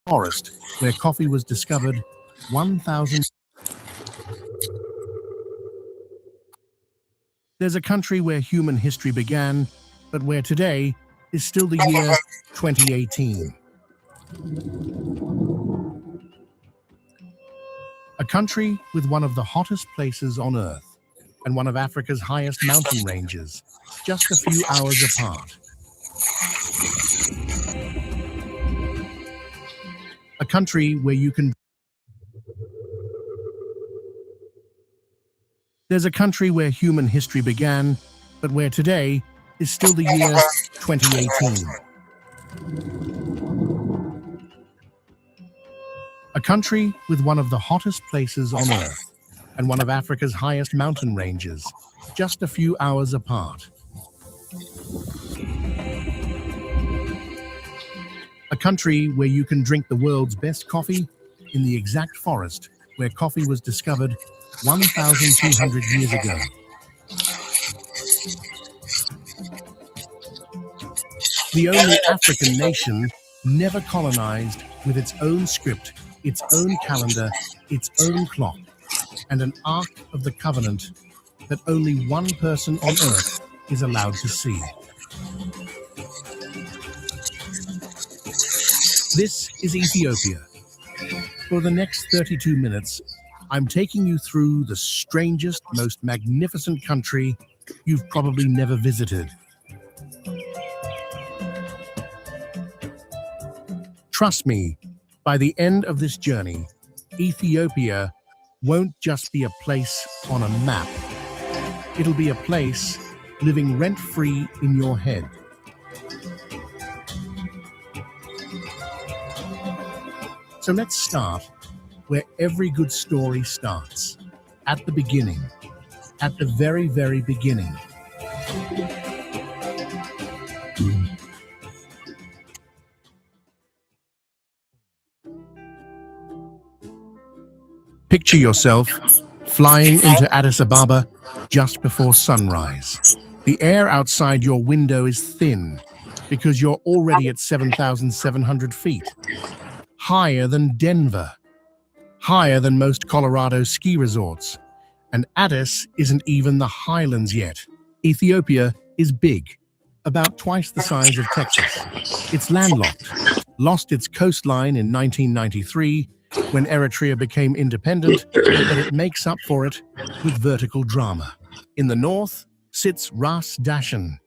forest where coffee was discovered 1,000. There's a country where human history began, but where today is still the year 2018. A country with one of the hottest places on Earth and one of Africa's highest mountain ranges, just a few hours apart. A country where you can... There's a country where human history began, but where today is still the year 2018. A country with one of the hottest places on Earth and one of Africa's highest mountain ranges, just a few hours apart. A country where you can drink the world's best coffee in the exact forest where coffee was discovered 1,200 years ago. The only African nation never colonized, with its own script, its own calendar, its own clock, and an Ark of the Covenant that only one person on Earth is allowed to see. This is Ethiopia. For the next 32 minutes, I'm taking you through the strangest, most magnificent country you've probably never visited. Trust me, by the end of this journey, Ethiopia won't just be a place on a map. It'll be a place living rent-free in your head. So let's start where every good story starts, at the beginning, at the very, very beginning. Picture yourself flying into Addis Ababa just before sunrise. The air outside your window is thin because you're already at 7,700 feet, higher than Denver, higher than most Colorado ski resorts, and Addis isn't even the highlands yet. Ethiopia is big, about twice the size of Texas. It's landlocked, lost its coastline in 1993 when Eritrea became independent, but it makes up for it with vertical drama. In the north sits Ras Dashen,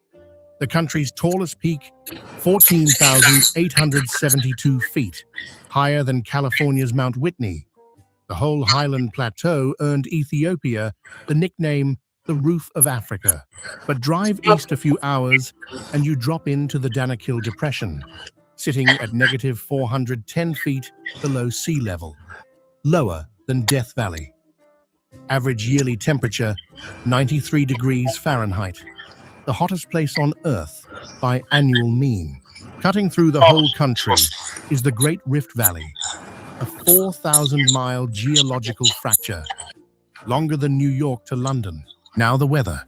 the country's tallest peak, 14,872 feet, higher than California's Mount Whitney. The whole highland plateau earned Ethiopia the nickname the Roof of Africa. But drive east a few hours and you drop into the Danakil Depression, sitting at negative 410 feet below sea level, lower than Death Valley. Average yearly temperature, 93 degrees Fahrenheit, the hottest place on Earth by annual mean. Cutting through the whole country is the Great Rift Valley, a 4,000-mile geological fracture, longer than New York to London. Now the weather.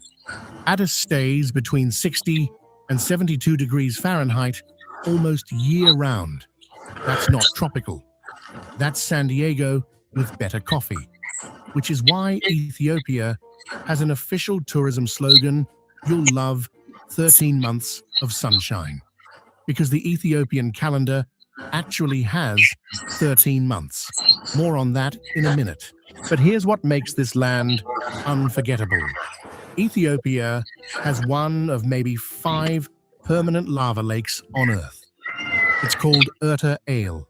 Addis stays between 60 and 72 degrees Fahrenheit almost year-round. That's not tropical. That's San Diego with better coffee, which is why Ethiopia has an official tourism slogan, "You'll love 13 months of sunshine," because the Ethiopian calendar actually has 13 months. More on that in a minute. But here's what makes this land unforgettable. Ethiopia has one of maybe 5 permanent lava lakes on Earth. It's called Erta Ale.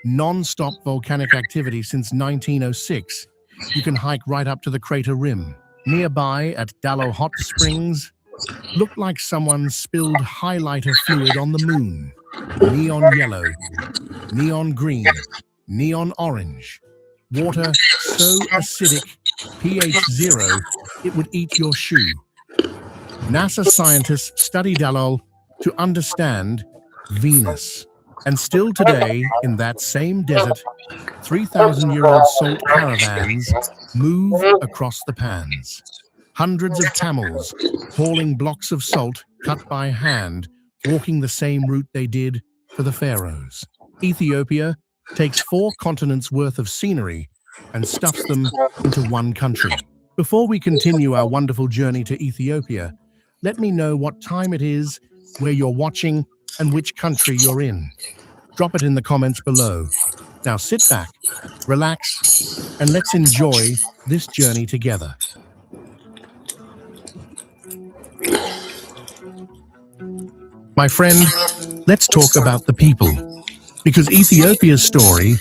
Non-stop volcanic activity since 1906. You can hike right up to the crater rim. Nearby at Dallo Hot Springs, looked like someone spilled highlighter fluid on the moon. Neon yellow, neon green, neon orange. Water so acidic, pH 0, it would eat your shoe. NASA scientists study Dallo to understand Venus. And still today, in that same desert, 3,000-year-old salt caravans move across the pans. Hundreds of camels hauling blocks of salt cut by hand, walking the same route they did for the pharaohs. Ethiopia takes 4 continents worth of scenery and stuffs them into one country. Before we continue our wonderful journey to Ethiopia, let me know what time it is, where you're watching, and which country you're in. Drop it in the comments below. Now sit back, relax, and let's enjoy this journey together. My friend, let's talk about the people, because Ethiopia's story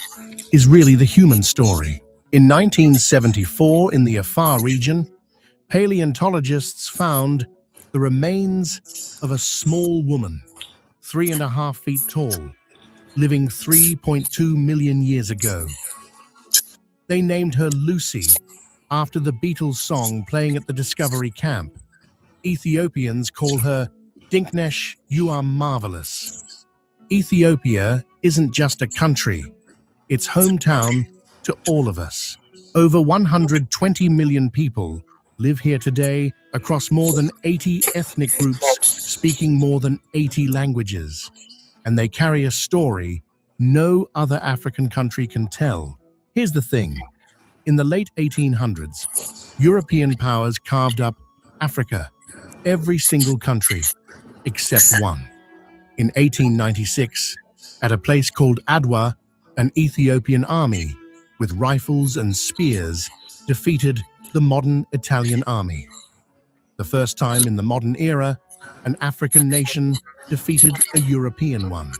is really the human story. In 1974, in the Afar region, paleontologists found the remains of a small woman, 3.5 feet tall, living 3.2 million years ago. They named her Lucy, after the Beatles song playing at the Discovery Camp. Ethiopians call her Dinknesh, you are marvelous. Ethiopia isn't just a country, it's hometown to all of us. Over 120 million people live here today across more than 80 ethnic groups speaking more than 80 languages. And they carry a story no other African country can tell. Here's the thing. In the late 1800s, European powers carved up Africa, every single country, except one. In 1896, at a place called Adwa, an Ethiopian army with rifles and spears defeated the modern Italian army. The first time in the modern era, an African nation defeated a European one.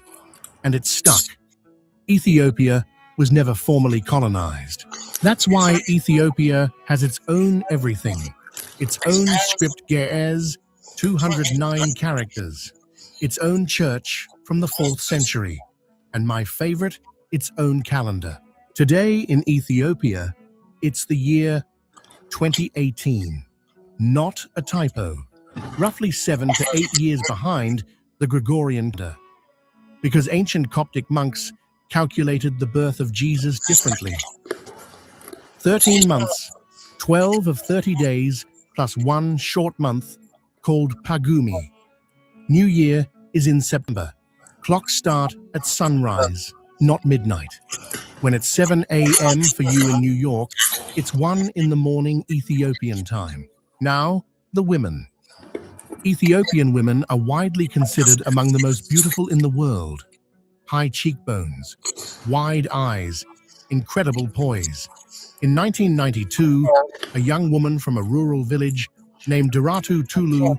And it stuck. Ethiopia was never formally colonized. That's why Ethiopia has its own everything. Its own script Ge'ez, 209 characters. Its own church from the 4th century. And my favorite, its own calendar. Today in Ethiopia, it's the year 2018. Not a typo. Roughly 7 to 8 years behind the Gregorian calendar. Because ancient Coptic monks calculated the birth of Jesus differently. 13 months, 12 of 30 days, plus 1 short month, called Pagumi. New Year is in September. Clocks start at sunrise, not midnight. When it's 7 a.m. for you in New York, it's 1 in the morning Ethiopian time. Now, the women. Ethiopian women are widely considered among the most beautiful in the world. High cheekbones, wide eyes, incredible poise. In 1992, a young woman from a rural village named Duratu Tulu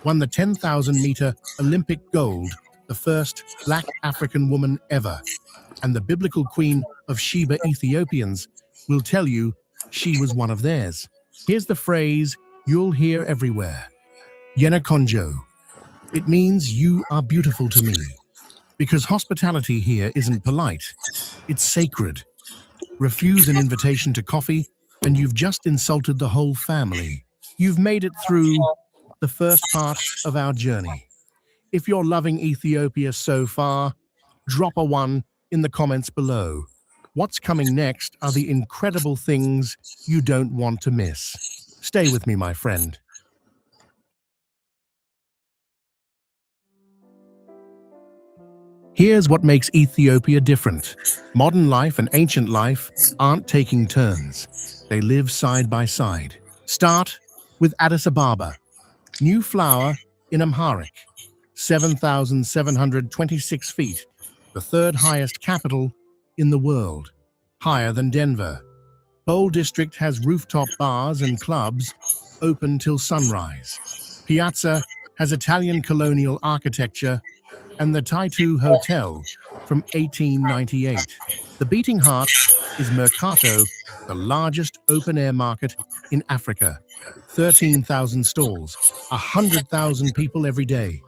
won the 10,000-meter Olympic gold, the first black African woman ever. And the biblical queen of Sheba Ethiopians will tell you she was one of theirs. Here's the phrase you'll hear everywhere. Yena Konjo. It means you are beautiful to me. Because hospitality here isn't polite, it's sacred. Refuse an invitation to coffee, and you've just insulted the whole family. You've made it through the first part of our journey. If you're loving Ethiopia so far, drop a 1 in the comments below. What's coming next are the incredible things you don't want to miss. Stay with me, my friend. Here's what makes Ethiopia different. Modern life and ancient life aren't taking turns. They live side by side. Start with Addis Ababa. New flower in Amharic. 7,726 feet. The 3rd highest capital in the world. Higher than Denver. Whole district has rooftop bars and clubs open till sunrise. Piazza has Italian colonial architecture and the Taitu Hotel from 1898. The beating heart is Mercato, the largest open-air market in Africa. 13,000 stalls, 100,000 people every day.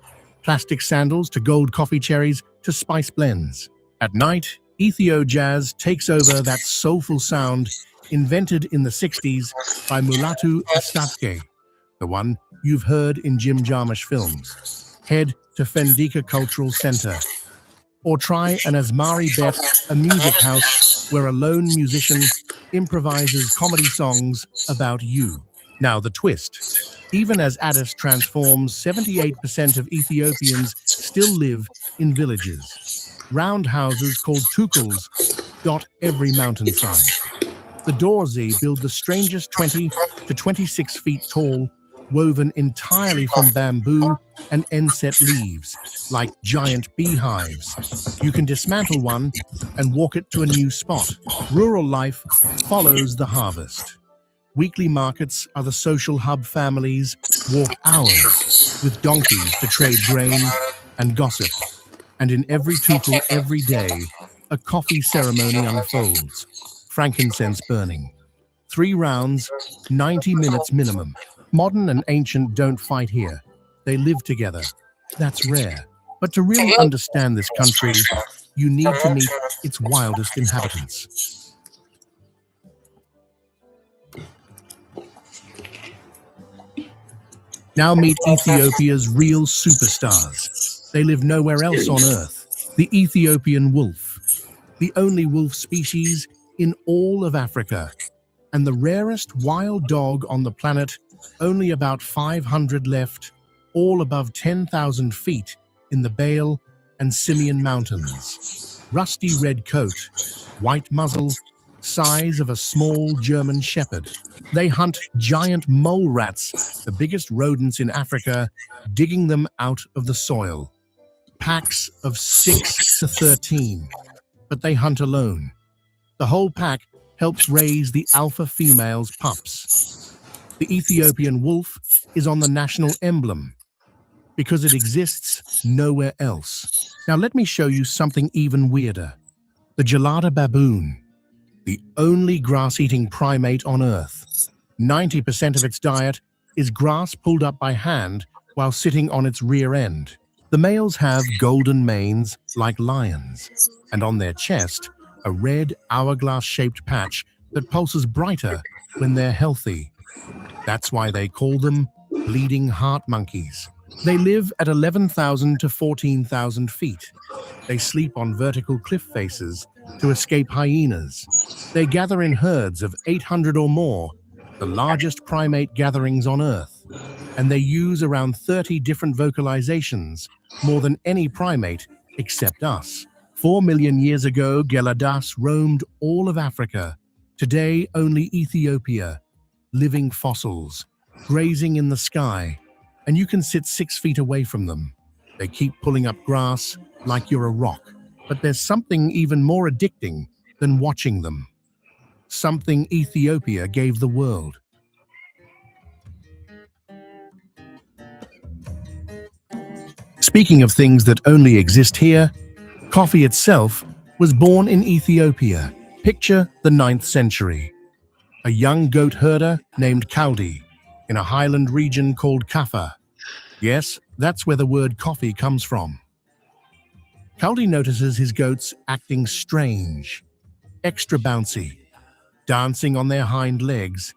Plastic sandals to gold coffee cherries to spice blends. At night, Ethio jazz takes over that soulful sound invented in the 60s by Mulatu Astatke, the one you've heard in Jim Jarmusch films. Head to Fendika Cultural Center. Or try an Asmari Bet, a music house where a lone musician improvises comedy songs about you. Now the twist. Even as Addis transforms, 78% of Ethiopians still live in villages. Round houses called tukals dot every mountainside. The Dorze build the strangest 20 to 26 feet tall, woven entirely from bamboo and inset leaves, like giant beehives. You can dismantle one and walk it to a new spot. Rural life follows the harvest. Weekly markets are the social hub. Families walk hours with donkeys to trade grain and gossip. And in every tutul every day, a coffee ceremony unfolds, frankincense burning. 3 rounds, 90 minutes minimum. Modern and ancient don't fight here. They live together. That's rare. But to really understand this country, you need to meet its wildest inhabitants. Now meet Ethiopia's real superstars. They live nowhere else on Earth. The Ethiopian wolf, the only wolf species in all of Africa, and the rarest wild dog on the planet, only about 500 left, all above 10,000 feet in the Bale and Simeon Mountains. Rusty red coat, white muzzle, size of a small German shepherd. They hunt giant mole rats, the biggest rodents in Africa, digging them out of the soil. Packs of 6 to 13, but they hunt alone. The whole pack helps raise the alpha female's pups. The Ethiopian wolf is on the national emblem because it exists nowhere else. Now let me show you something even weirder. The gelada baboon, the only grass-eating primate on Earth. 90% of its diet is grass pulled up by hand while sitting on its rear end. The males have golden manes like lions, and on their chest, a red hourglass-shaped patch that pulses brighter when they're healthy. That's why they call them bleeding heart monkeys. They live at 11,000 to 14,000 feet. They sleep on vertical cliff faces to escape hyenas. They gather in herds of 800 or more, the largest primate gatherings on Earth. And they use around 30 different vocalizations, more than any primate except us. 4 million years ago, geladas roamed all of Africa. Today, only Ethiopia. Living fossils, grazing in the sky, and you can sit 6 feet away from them. They keep pulling up grass like you're a rock. But there's something even more addicting than watching them. Something Ethiopia gave the world. Speaking of things that only exist here, coffee itself was born in Ethiopia. Picture the 9th century. A young goat herder named Kaldi in a highland region called Kaffa. Yes, that's where the word coffee comes from. Kaldi notices his goats acting strange, extra bouncy, dancing on their hind legs.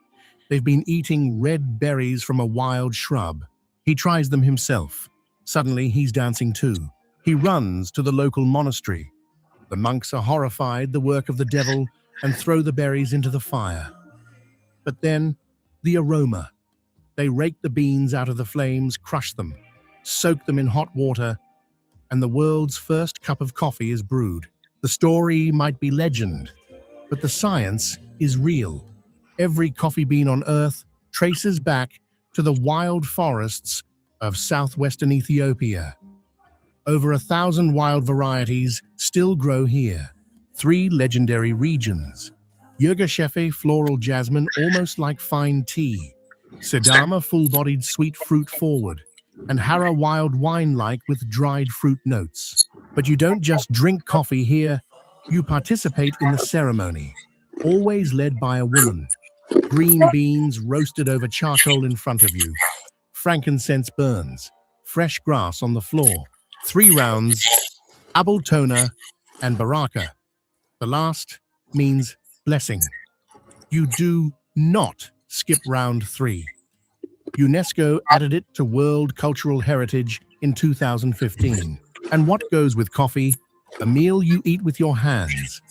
They've been eating red berries from a wild shrub. He tries them himself. Suddenly, he's dancing too. He runs to the local monastery. The monks are horrified, the work of the devil, and throw the berries into the fire. But then, the aroma. They rake the beans out of the flames, crush them, soak them in hot water, and the world's first cup of coffee is brewed. The story might be legend, but the science is real. Every coffee bean on Earth traces back to the wild forests of southwestern Ethiopia. Over 1,000 wild varieties still grow here. 3 legendary regions. Yirgacheffe floral jasmine, almost like fine tea. Sidama full-bodied sweet fruit forward. And Hara wild wine-like with dried fruit notes. But you don't just drink coffee here, you participate in the ceremony, always led by a woman. Green beans roasted over charcoal in front of you. Frankincense burns, fresh grass on the floor. 3 rounds, Abultona and Baraka. The last means blessing. You do not skip round 3. UNESCO added it to World Cultural Heritage in 2015. And what goes with coffee? A meal you eat with your hands.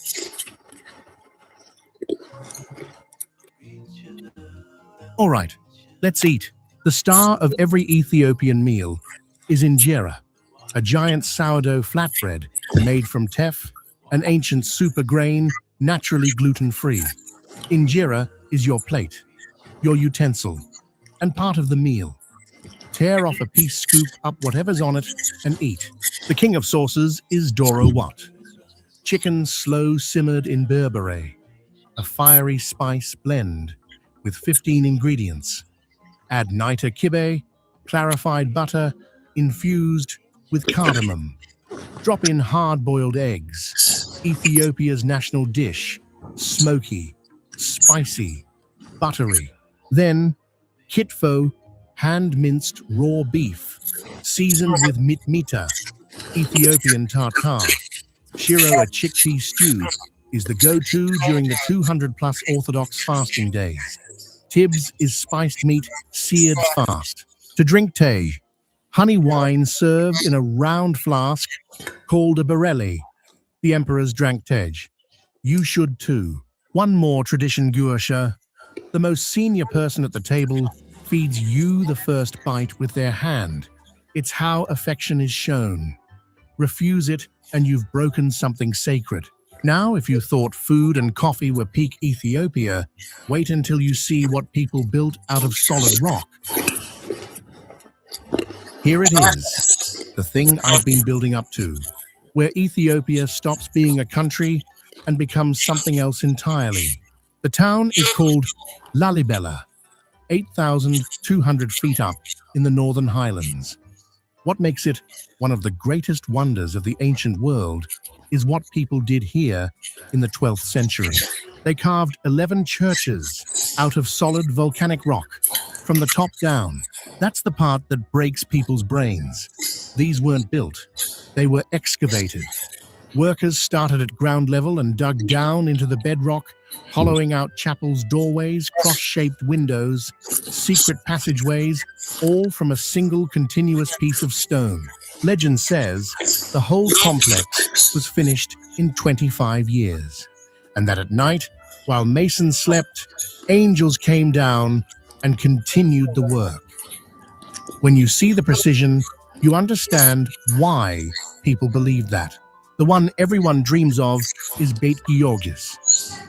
All right, let's eat. The star of every Ethiopian meal is injera, a giant sourdough flatbread made from teff, an ancient super grain naturally gluten-free. Injera is your plate, your utensil, and part of the meal. Tear off a piece, scoop up whatever's on it, and eat. The king of sauces is Doro Wat. Chicken slow simmered in berbere, a fiery spice blend with 15 ingredients. Add niter kibe, clarified butter, infused with cardamom. Drop in hard-boiled eggs. Ethiopia's national dish, smoky, spicy, buttery. Then, kitfo, hand-minced raw beef, seasoned with mitmita, Ethiopian tartar. Shiro, a chickpea stew, is the go-to during the 200-plus Orthodox fasting days. Tibs is spiced meat seared fast. To drink tej, honey wine served in a round flask called a barelli. The emperors drank tej. You should too. One more tradition, Guasha. The most senior person at the table feeds you the first bite with their hand. It's how affection is shown. Refuse it, and you've broken something sacred. Now, if you thought food and coffee were peak Ethiopia, wait until you see what people built out of solid rock. Here it is, the thing I've been building up to, where Ethiopia stops being a country and becomes something else entirely. The town is called Lalibela, 8,200 feet up in the Northern Highlands. What makes it one of the greatest wonders of the ancient world is what people did here in the 12th century. They carved 11 churches out of solid volcanic rock from the top down. That's the part that breaks people's brains. These weren't built, they were excavated. Workers started at ground level and dug down into the bedrock, hollowing out chapels' doorways, cross-shaped windows, secret passageways, all from a single continuous piece of stone. Legend says the whole complex was finished in 25 years, and that at night, while masons slept, angels came down and continued the work. When you see the precision, you understand why people believed that. The one everyone dreams of is Beit Georgis,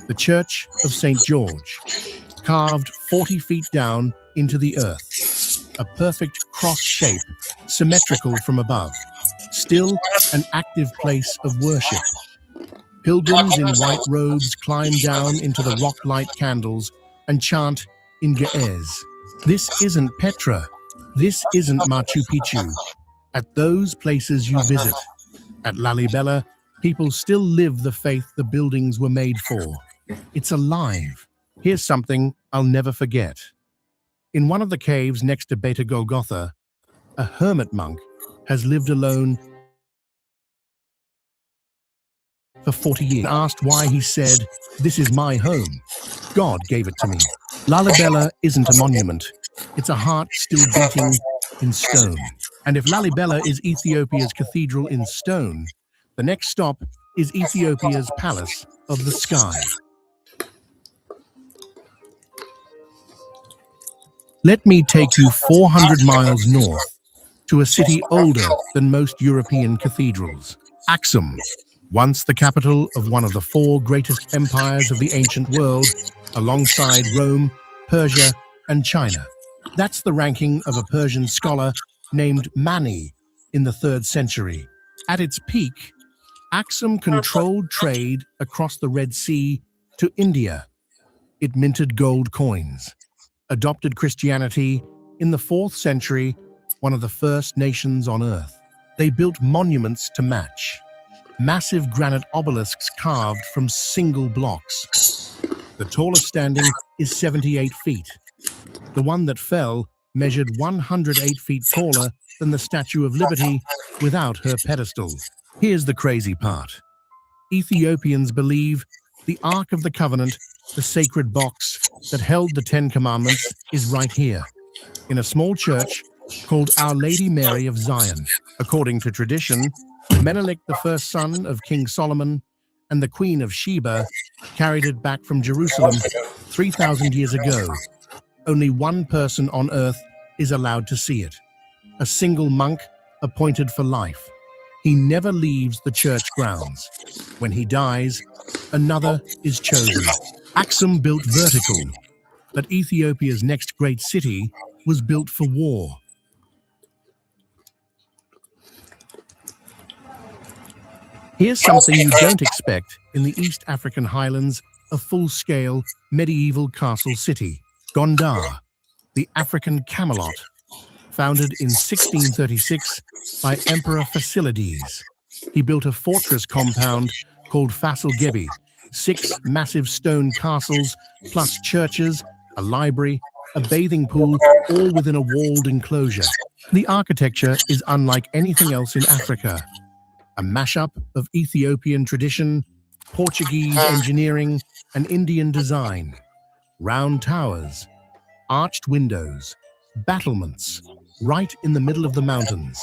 the Church of St. George, carved 40 feet down into the earth, a perfect cross shape, symmetrical from above, still an active place of worship. Pilgrims in white robes climb down into the rock-light candles and chant in Ge'ez. This isn't Petra. This isn't Machu Picchu. At those places you visit, at Lalibela, people still live the faith the buildings were made for. It's alive. Here's something I'll never forget. In one of the caves next to Beta Golgotha, a hermit monk has lived alone for 40 years. Asked why, he said, "This is my home. God gave it to me." Lalibela isn't a monument. It's a heart still beating in stone. And if Lalibela is Ethiopia's cathedral in stone, the next stop is Ethiopia's Palace of the Sky. Let me take you 400 miles north to a city older than most European cathedrals, Aksum, once the capital of one of the four greatest empires of the ancient world, alongside Rome, Persia, and China. That's the ranking of a Persian scholar named Mani in the 3rd century. At its peak, Aksum controlled trade across the Red Sea to India. It minted gold coins, adopted Christianity in the 4th century, one of the first nations on earth. They built monuments to match, massive granite obelisks carved from single blocks. The tallest standing is 78 feet. The one that fell measured 108 feet taller than the Statue of Liberty without her pedestal. Here's the crazy part. Ethiopians believe the Ark of the Covenant, the sacred box that held the 10 Commandments, is right here, in a small church called Our Lady Mary of Zion. According to tradition, Menelik, the first son of King Solomon, and the Queen of Sheba carried it back from Jerusalem 3,000 years ago. Only one person on earth is allowed to see it, a single monk appointed for life. He never leaves the church grounds. When he dies, Another is chosen. Axum built vertical, but Ethiopia's next great city was built for war. Here's something you don't expect in the East African highlands, a full-scale medieval castle city, Gondar, the African Camelot, founded in 1636 by Emperor Fasilides. He built a fortress compound called Fasil Gebi, 6 massive stone castles, plus churches, a library, a bathing pool, all within a walled enclosure. The architecture is unlike anything else in Africa. A mashup of Ethiopian tradition, Portuguese engineering, and Indian design. Round towers, arched windows, battlements, right in the middle of the mountains.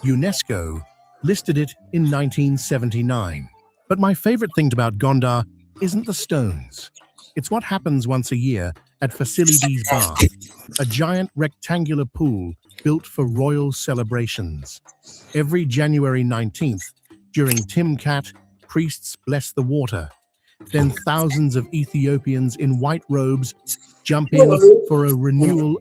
UNESCO listed it in 1979. But my favorite thing about Gondar isn't the stones. It's what happens once a year at Fasilides Bath, a giant rectangular pool built for royal celebrations. Every January 19th, during Timkat, priests bless the water. Then thousands of Ethiopians in white robes jump in for a renewal